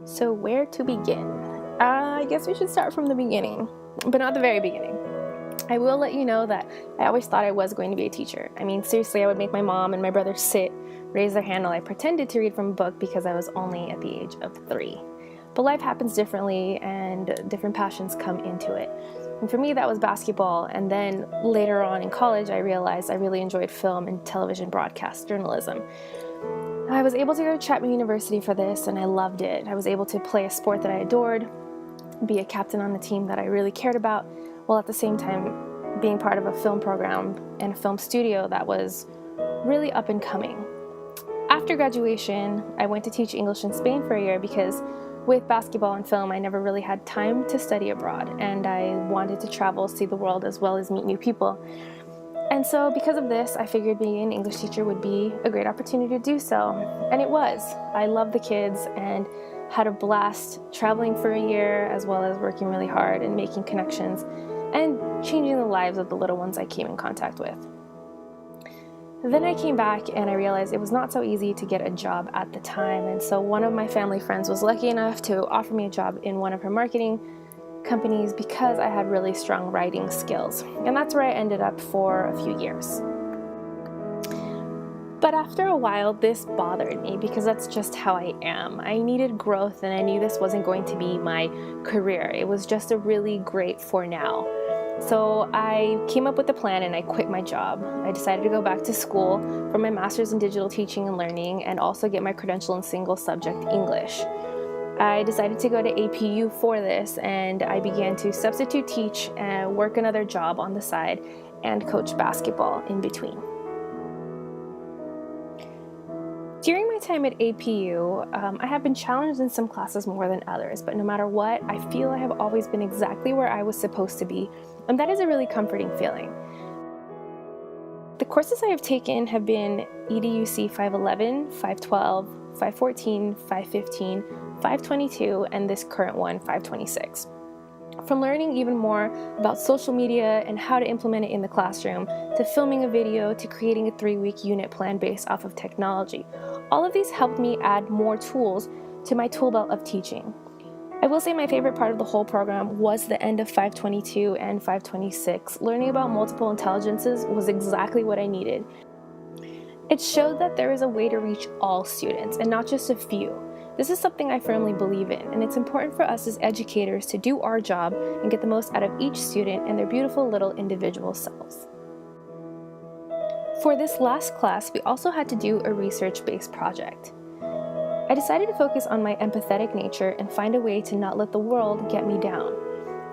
So where to begin? I guess we should start from the beginning, but not the very beginning. I will let you know that I always thought I was going to be a teacher. I mean, seriously, I would make my mom and my brother raise their hand while I pretended to read from a book because I was only at the age of 3. But life happens differently and different passions come into it. And for me, that was basketball. And then later on in college, I realized I really enjoyed film and television broadcast journalism. I was able to go to Chapman University for this, and I loved it. I was able to play a sport that I adored, be a captain on the team that I really cared about, while at the same time being part of a film program and a film studio that was really up and coming. After graduation, I went to teach English in Spain for a year because with basketball and film, I never really had time to study abroad, and I wanted to travel, see the world, as well as meet new people. And so because of this, I figured being an English teacher would be a great opportunity to do so. And it was. I loved the kids and had a blast traveling for a year, as well as working really hard and making connections and changing the lives of the little ones I came in contact with. Then I came back and I realized it was not so easy to get a job at the time. And so one of my family friends was lucky enough to offer me a job in one of her marketing companies because I had really strong writing skills. And that's where I ended up for a few years. But after a while, this bothered me because that's just how I am. I needed growth, and I knew this wasn't going to be my career. It was just a really great for now. So I came up with a plan and I quit my job. I decided to go back to school for my master's in digital teaching and learning and also get my credential in single subject English. I decided to go to APU for this, and I began to substitute teach and work another job on the side and coach basketball in between. During my time at APU, I have been challenged in some classes more than others, but no matter what, I feel I have always been exactly where I was supposed to be, and that is a really comforting feeling. The courses I have taken have been EDUC 511, 512, 514, 515, 522, and this current one, 526. From learning even more about social media and how to implement it in the classroom, to filming a video, to creating a 3-week unit plan based off of technology, all of these helped me add more tools to my tool belt of teaching. I will say my favorite part of the whole program was the end of 522 and 526. Learning about multiple intelligences was exactly what I needed. It showed that there is a way to reach all students and not just a few. This is something I firmly believe in, and it's important for us as educators to do our job and get the most out of each student and their beautiful little individual selves. For this last class, we also had to do a research-based project. I decided to focus on my empathetic nature and find a way to not let the world get me down.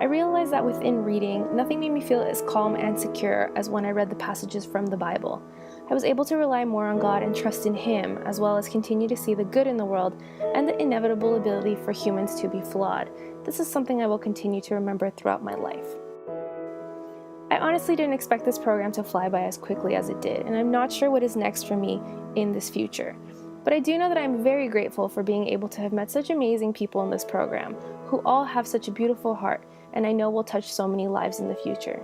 I realized that within reading, nothing made me feel as calm and secure as when I read the passages from the Bible. I was able to rely more on God and trust in Him, as well as continue to see the good in the world and the inevitable ability for humans to be flawed. This is something I will continue to remember throughout my life. I honestly didn't expect this program to fly by as quickly as it did, and I'm not sure what is next for me in this future. But I do know that I'm very grateful for being able to have met such amazing people in this program, who all have such a beautiful heart, and I know will touch so many lives in the future.